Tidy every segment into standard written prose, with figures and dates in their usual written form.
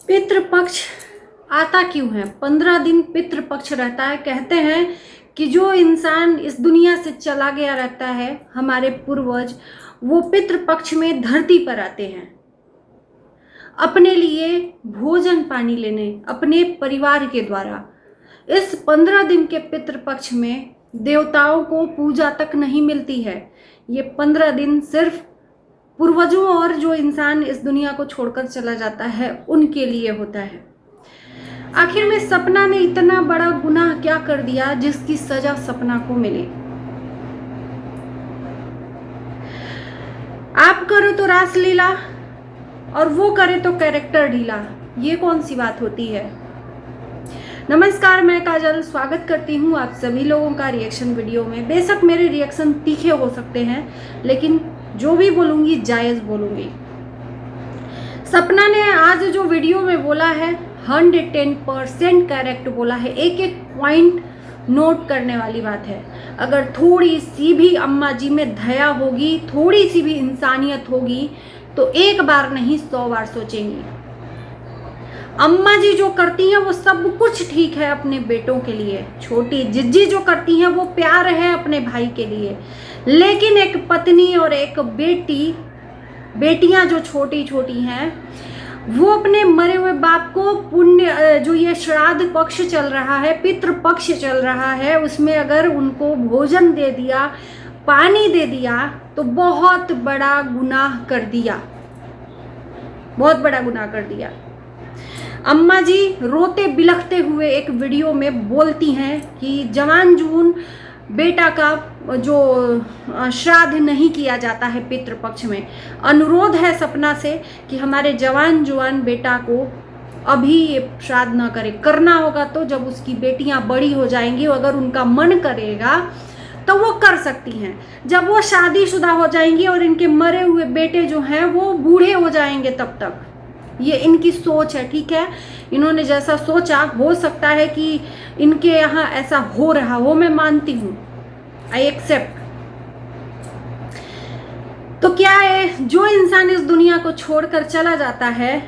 पितृपक्ष आता क्यों है? 15 दिन पितृपक्ष रहता है। कहते हैं कि जो इंसान इस दुनिया से चला गया रहता है, हमारे पूर्वज, वो पितृपक्ष में धरती पर आते हैं अपने लिए भोजन पानी लेने, अपने परिवार के द्वारा। इस 15 दिन के पितृपक्ष में देवताओं को पूजा तक नहीं मिलती है। ये 15 दिन सिर्फ पूर्वजों और जो इंसान इस दुनिया को छोड़कर चला जाता है उनके लिए होता है। आखिर में सपना ने इतना बड़ा गुनाह क्या कर दिया जिसकी सजा सपना को मिली? आप करो तो रासलीला और वो करे तो कैरेक्टर ढीला, ये कौन सी बात होती है? नमस्कार, मैं काजल स्वागत करती हूँ आप सभी लोगों का रिएक्शन वीडियो में। बेशक मेरे रिएक्शन तीखे हो सकते हैं, लेकिन जो भी बोलूँगी जायज़ बोलूँगी। सपना ने आज जो वीडियो में बोला है 110% करेक्ट बोला है। एक एक पॉइंट नोट करने वाली बात है। अगर थोड़ी सी भी अम्मा जी में दया होगी, थोड़ी सी भी इंसानियत होगी, तो एक बार नहीं 100 बार सोचेंगी। अम्मा जी जो करती हैं वो सब कुछ ठीक है अपने बेटों के लिए। छोटी जिज्जी जो करती हैं वो प्यार है अपने भाई के लिए। लेकिन एक पत्नी और एक बेटियां जो छोटी छोटी हैं, वो अपने मरे हुए बाप को पुण्य, जो ये श्राद्ध पक्ष चल रहा है, पितृ पक्ष चल रहा है, उसमें अगर उनको भोजन दे दिया, पानी दे दिया, तो बहुत बड़ा गुनाह कर दिया, बहुत बड़ा गुनाह कर दिया। अम्मा जी रोते बिलखते हुए एक वीडियो में बोलती हैं कि जवान जून बेटा का जो श्राद्ध नहीं किया जाता है पितृपक्ष में। अनुरोध है सपना से कि हमारे जवान जुआन बेटा को अभी ये श्राद्ध ना करे। करना होगा तो जब उसकी बेटियां बड़ी हो जाएंगी, अगर उनका मन करेगा तो वो कर सकती हैं। जब वो शादीशुदा हो जाएंगी और इनके मरे हुए बेटे जो हैं वो बूढ़े हो जाएंगे, तब तक। ये इनकी सोच है, ठीक है। इन्होंने जैसा सोचा, हो सकता है कि इनके यहाँ ऐसा हो रहा हो, मैं मानती हूँ, आई एक्सेप्ट। तो क्या है, जो इंसान इस दुनिया को छोड़कर चला जाता है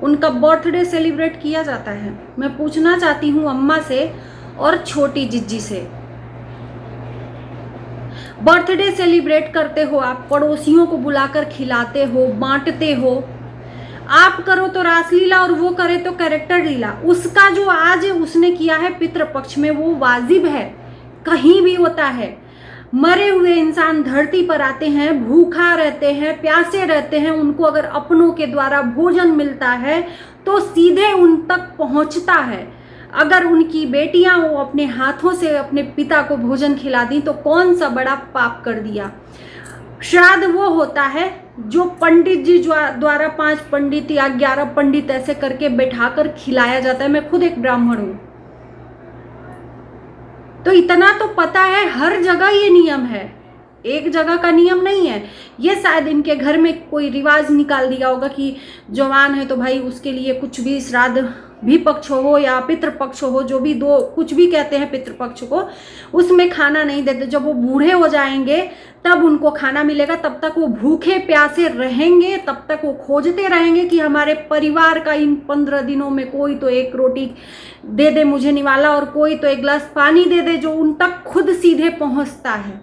उनका बर्थडे सेलिब्रेट किया जाता है। मैं पूछना चाहती हूँ अम्मा से और छोटी जिज्जी से, बर्थडे सेलिब्रेट करते हो आप, पड़ोसियों को बुलाकर खिलाते हो, बांटते हो। आप करो तो रासलीला और वो करे तो कैरेक्टर ढीला। उसका जो आज उसने किया है पितृपक्ष में वो वाजिब है, कहीं भी होता है। मरे हुए इंसान धरती पर आते हैं, भूखा रहते हैं, प्यासे रहते हैं, उनको अगर अपनों के द्वारा भोजन मिलता है तो सीधे उन तक पहुंचता है। अगर उनकी बेटियां वो अपने हाथों से अपने पिता को भोजन खिला दी तो कौन सा बड़ा पाप कर दिया। श्राद्ध वो होता है जो पंडित जी द्वारा 5 पंडित या 11 पंडित ऐसे करके बैठाकर खिलाया जाता है। मैं खुद एक ब्राह्मण हूं, तो इतना तो पता है हर जगह ये नियम है, एक जगह का नियम नहीं है। ये शायद इनके घर में कोई रिवाज निकाल दिया होगा कि जवान है तो भाई उसके लिए कुछ भी श्राद्ध भी पक्ष हो या पितृपक्ष हो, जो भी दो कुछ भी कहते हैं पितृपक्ष को, उसमें खाना नहीं देते। जब वो बूढ़े हो जाएंगे तब उनको खाना मिलेगा, तब तक वो भूखे प्यासे रहेंगे, तब तक वो खोजते रहेंगे कि हमारे परिवार का इन 15 दिनों में कोई तो एक रोटी दे दे मुझे निवाला, और कोई तो एक गिलास पानी दे दे, जो उन तक खुद सीधे पहुंचता है।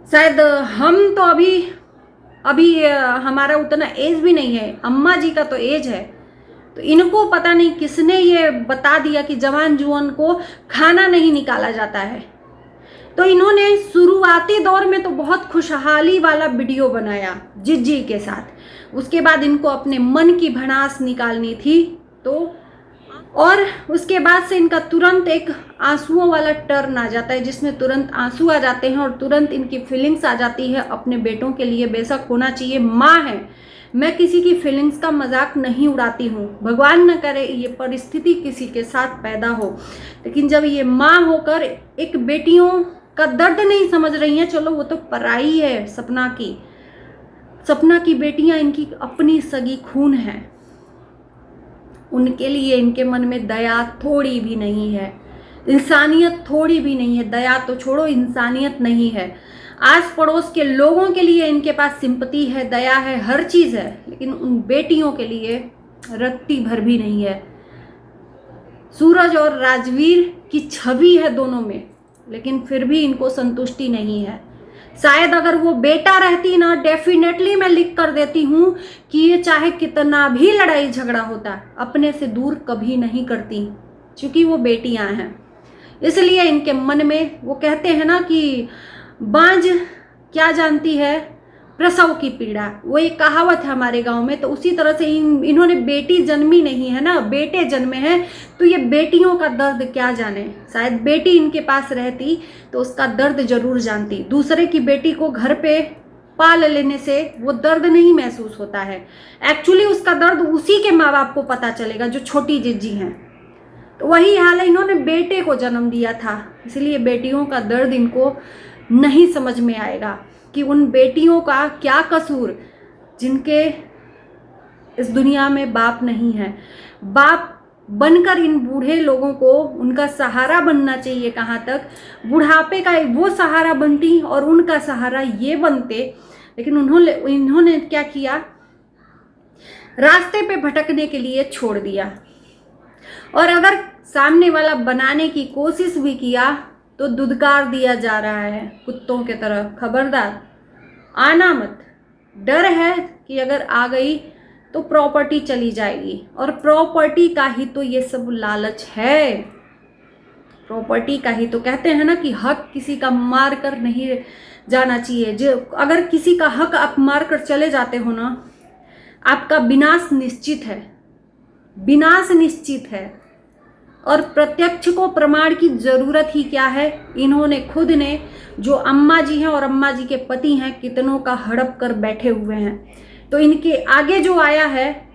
शायद हम तो अभी हमारा उतना एज भी नहीं है, अम्मा जी का तो एज है, तो इनको पता नहीं किसने ये बता दिया कि जवान जुआन को खाना नहीं निकाला जाता है। तो इन्होंने शुरुआती दौर में तो बहुत खुशहाली वाला वीडियो बनाया जिज्जी के साथ। उसके बाद इनको अपने मन की भड़ास निकालनी थी, तो और उसके बाद से इनका तुरंत एक आंसुओं वाला टर्न आ जाता है, जिसमें तुरंत आंसू आ जाते हैं और तुरंत इनकी फीलिंग्स आ जाती है अपने बेटों के लिए। बेशक होना चाहिए, माँ है, मैं किसी की फीलिंग्स का मजाक नहीं उड़ाती हूँ, भगवान न करे ये परिस्थिति किसी के साथ पैदा हो। लेकिन जब ये माँ होकर एक बेटियों का दर्द नहीं समझ रही हैं, चलो वो तो पराई है, सपना की बेटियां इनकी अपनी सगी खून है, उनके लिए इनके मन में दया थोड़ी भी नहीं है, इंसानियत थोड़ी भी नहीं है। दया तो छोड़ो, इंसानियत नहीं है। आस पड़ोस के लोगों के लिए इनके पास सिंपैथी है, दया है, हर चीज़ है, लेकिन उन बेटियों के लिए रत्ती भर भी नहीं है। सूरज और राजवीर की छवि है दोनों में, लेकिन फिर भी इनको संतुष्टि नहीं है। शायद अगर वो बेटा रहती ना, डेफिनेटली मैं लिख कर देती हूँ कि ये चाहे कितना भी लड़ाई झगड़ा होता अपने से दूर कभी नहीं करती, क्योंकि वो बेटियां हैं। इसलिए इनके मन में, वो कहते हैं ना कि बांझ क्या जानती है प्रसव की पीड़ा, वो एक कहावत है हमारे गांव में। तो उसी तरह से इन्होंने बेटी जन्मी नहीं है ना, बेटे जन्मे हैं, तो ये बेटियों का दर्द क्या जाने। शायद बेटी इनके पास रहती तो उसका दर्द जरूर जानती। दूसरे की बेटी को घर पे पाल लेने से वो दर्द नहीं महसूस होता है, एक्चुअली उसका दर्द उसी के माँ बाप को पता चलेगा जो छोटी जिज्जी हैं। तो वही हाल है, इन्होंने बेटे को जन्म दिया था, इसलिए बेटियों का दर्द इनको नहीं समझ में आएगा कि उन बेटियों का क्या कसूर जिनके इस दुनिया में बाप नहीं है। बाप बनकर इन बूढ़े लोगों को उनका सहारा बनना चाहिए। कहाँ तक बुढ़ापे का वो सहारा बनती और उनका सहारा ये बनते, लेकिन इन्होंने क्या किया, रास्ते पे भटकने के लिए छोड़ दिया। और अगर सामने वाला बनाने की कोशिश भी किया तो दुदकार दिया जा रहा है कुत्तों के तरह, खबरदार आना मत। डर है कि अगर आ गई तो प्रॉपर्टी चली जाएगी, और प्रॉपर्टी का ही तो ये सब लालच है। प्रॉपर्टी का ही तो कहते हैं ना कि हक किसी का मार कर नहीं जाना चाहिए। जो अगर किसी का हक आप मार कर चले जाते हो ना, आपका विनाश निश्चित है, विनाश निश्चित है। और प्रत्यक्ष को प्रमाण की जरूरत ही क्या है। इन्होंने खुद ने, जो अम्मा जी हैं और अम्मा जी के पति हैं, कितनों का हड़प कर बैठे हुए हैं। तो इनके आगे जो आया है,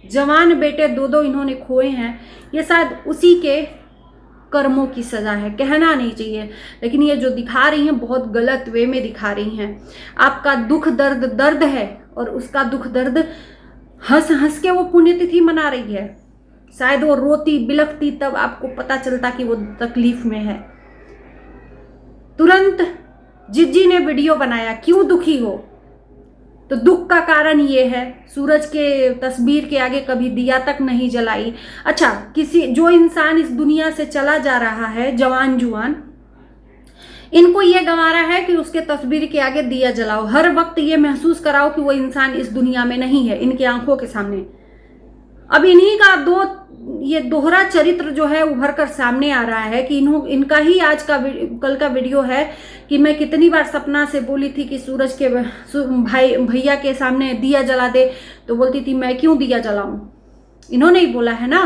जवान बेटे दो दो इन्होंने खोए हैं, ये शायद उसी के कर्मों की सजा है। कहना नहीं चाहिए, लेकिन ये जो दिखा रही हैं बहुत गलत वे में दिखा रही हैं। आपका दुख दर्द दर्द है, और उसका दुख दर्द हंस हंस के वो पुण्यतिथि मना रही है। शायद वो रोती बिलखती तब आपको पता चलता कि वो तकलीफ में है। तुरंत जिज्जी ने वीडियो बनाया, क्यों दुखी हो? तो दुख का कारण ये है, सूरज के तस्वीर के आगे कभी दिया तक नहीं जलाई। अच्छा, किसी जो इंसान इस दुनिया से चला जा रहा है, जवान जुआन, इनको ये गंवारा है कि उसके तस्वीर के आगे दिया जलाओ, हर वक्त ये महसूस कराओ कि वो इंसान इस दुनिया में नहीं है, इनके आंखों के सामने। अब इन्हीं का ये दोहरा चरित्र जो है उभर कर सामने आ रहा है कि इनका ही आज का कल का वीडियो है कि मैं कितनी बार सपना से बोली थी कि सूरज के भैया के सामने दिया जला दे, तो बोलती थी मैं क्यों दिया जलाऊं। इन्होंने ही बोला है ना।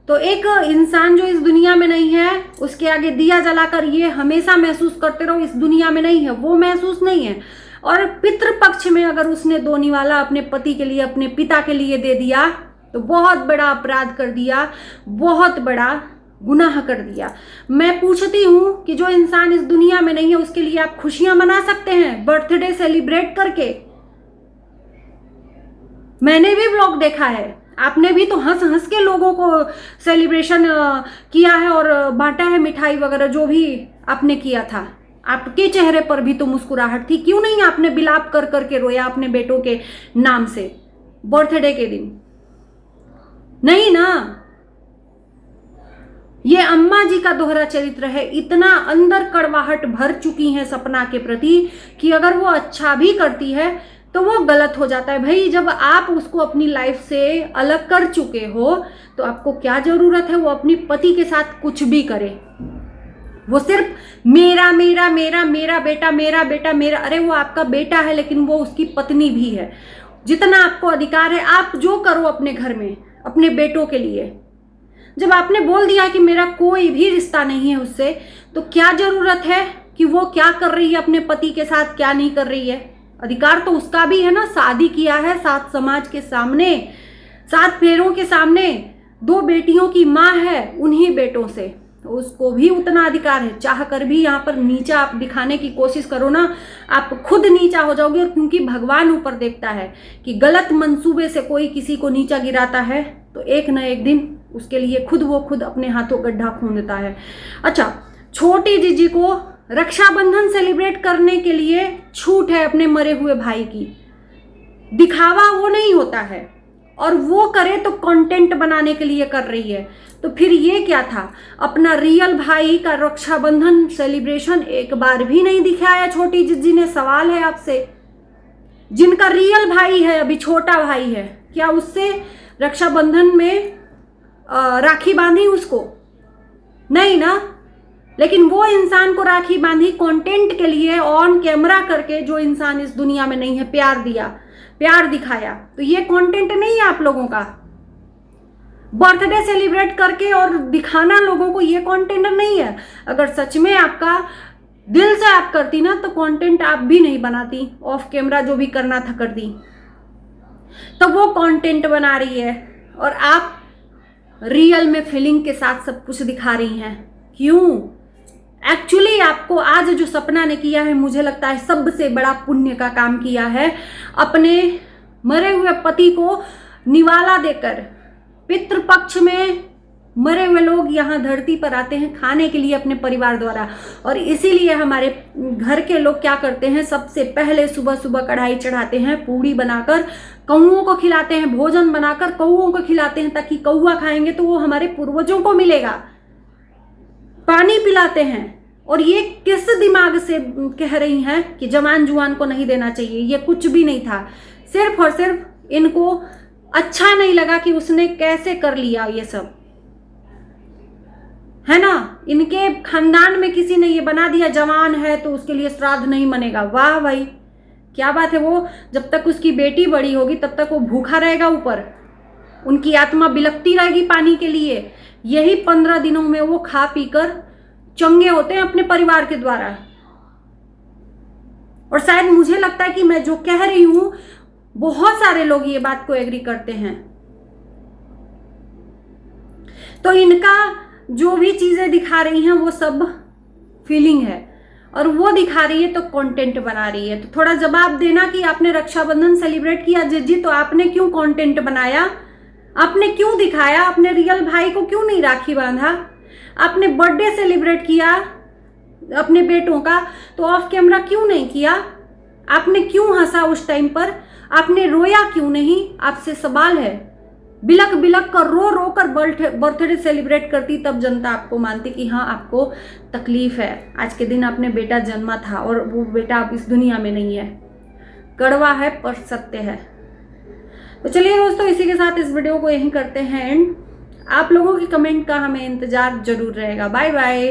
तो एक इंसान जो इस दुनिया में नहीं है, उसके आगे दिया जलाकर ये हमेशा महसूस करते रहो इस दुनिया में नहीं है, वो महसूस नहीं है। और पितृपक्ष में अगर उसने दो निवाला अपने पति के लिए, अपने पिता के लिए दे दिया, तो बहुत बड़ा अपराध कर दिया, बहुत बड़ा गुनाह कर दिया। मैं पूछती हूं कि जो इंसान इस दुनिया में नहीं है, उसके लिए आप खुशियां मना सकते हैं बर्थडे सेलिब्रेट करके? मैंने भी व्लॉग देखा है, आपने भी तो हंस हंस के लोगों को सेलिब्रेशन किया है और बांटा है मिठाई वगैरह, जो भी आपने किया था। आपके चेहरे पर भी तो मुस्कुराहट थी, क्यों नहीं आपने बिलाप कर करके रोया अपने बेटों के नाम से बर्थडे के दिन? नहीं ना। ये अम्मा जी का दोहरा चरित्र है। इतना अंदर कड़वाहट भर चुकी है सपना के प्रति कि अगर वो अच्छा भी करती है तो वो गलत हो जाता है। भाई, जब आप उसको अपनी लाइफ से अलग कर चुके हो तो आपको क्या जरूरत है वो अपनी पति के साथ कुछ भी करे। वो सिर्फ मेरा मेरा मेरा मेरा बेटा मेरा बेटा मेरा, अरे वो आपका बेटा है लेकिन वो उसकी पत्नी भी है। जितना आपको अधिकार है आप जो करो अपने घर में अपने बेटों के लिए। जब आपने बोल दिया कि मेरा कोई भी रिश्ता नहीं है उससे, तो क्या जरूरत है कि वो क्या कर रही है अपने पति के साथ, क्या नहीं कर रही है? अधिकार तो उसका भी है ना। शादी किया है 7 समाज के सामने, 7 फेरों के सामने, 2 बेटियों की माँ है उन्हीं बेटों से, तो उसको भी उतना अधिकार है। चाह कर भी यहाँ पर नीचा आप दिखाने की कोशिश करो ना, आप खुद नीचा हो जाओगे। और क्योंकि भगवान ऊपर देखता है कि गलत मंसूबे से कोई किसी को नीचा गिराता है तो एक न एक दिन उसके लिए खुद अपने हाथों गड्ढा खोद देता है। अच्छा, छोटी जीजी को रक्षाबंधन सेलिब्रेट करने के लिए छूट है अपने मरे हुए भाई की, दिखावा वो नहीं होता है, और वो करे तो कंटेंट बनाने के लिए कर रही है। तो फिर ये क्या था, अपना रियल भाई का रक्षाबंधन सेलिब्रेशन एक बार भी नहीं दिखाया छोटी जिज्जी ने। सवाल है आपसे, जिनका रियल भाई है, अभी छोटा भाई है, क्या उससे रक्षाबंधन में राखी बांधी उसको? नहीं ना। लेकिन वो इंसान को राखी बांधी कंटेंट के लिए, ऑन कैमरा करके, जो इंसान इस दुनिया में नहीं है, प्यार दिया, प्यार दिखाया। तो ये कंटेंट नहीं है आप लोगों का। बर्थडे सेलिब्रेट करके और दिखाना लोगों को, ये कंटेंट नहीं है। अगर सच में आपका दिल से आप करती ना, तो कंटेंट आप भी नहीं बनाती, ऑफ कैमरा जो भी करना था कर दी। तो वो कंटेंट बना रही है और आप रियल में फीलिंग के साथ सब कुछ दिखा रही हैं। क्यों? एक्चुअली आपको आज जो सपना ने किया है, मुझे लगता है सबसे बड़ा पुण्य का काम किया है। अपने मरे हुए पति को निवाला देकर, पितृपक्ष में मरे हुए लोग यहाँ धरती पर आते हैं खाने के लिए अपने परिवार द्वारा, और इसीलिए हमारे घर के लोग क्या करते हैं, सबसे पहले सुबह सुबह कढ़ाई चढ़ाते हैं, पूड़ी बनाकर कौओं को खिलाते हैं, भोजन बनाकर कौओं को खिलाते हैं, ताकि कौआ खाएंगे तो वो हमारे पूर्वजों को मिलेगा। पानी पिलाते हैं। और ये किस दिमाग से कह रही हैं कि जवान जुआन को नहीं देना चाहिए? ये कुछ भी नहीं था, सिर्फ और सिर्फ इनको अच्छा नहीं लगा कि उसने कैसे कर लिया ये सब, है ना। इनके खानदान में किसी ने ये बना दिया, जवान है तो उसके लिए श्राद्ध नहीं मनेगा। वाह भाई, क्या बात है। वो जब तक उसकी बेटी बड़ी होगी तब तक वो भूखा रहेगा ऊपर, उनकी आत्मा बिलखती रहेगी पानी के लिए। यही 15 दिनों में वो खा पीकर चंगे होते हैं अपने परिवार के द्वारा। और शायद मुझे लगता है कि मैं जो कह रही हूं, बहुत सारे लोग ये बात को एग्री करते हैं। तो इनका जो भी चीजें दिखा रही हैं वो सब फीलिंग है, और वो दिखा रही है तो कंटेंट बना रही है। तो थोड़ा जवाब देना कि आपने रक्षाबंधन सेलिब्रेट किया जिज्जी, तो आपने क्यों कंटेंट बनाया? आपने क्यों दिखाया? अपने रियल भाई को क्यों नहीं राखी बांधा? आपने बर्थडे सेलिब्रेट किया अपने बेटों का, तो ऑफ कैमरा क्यों नहीं किया? आपने क्यों हंसा उस टाइम पर? आपने रोया क्यों नहीं? आपसे सवाल है। बिलक बिलक कर, रो रो कर बर्थडे सेलिब्रेट करती, तब जनता आपको मानती कि हाँ आपको तकलीफ है। आज के दिन अपने बेटा जन्मा था और वो बेटा अब इस दुनिया में नहीं है। कड़वा है पर सत्य है। तो चलिए दोस्तों, इसी के साथ इस वीडियो को यहीं करते हैं एंड। आप लोगों की कमेंट का हमें इंतजार जरूर रहेगा। Bye bye.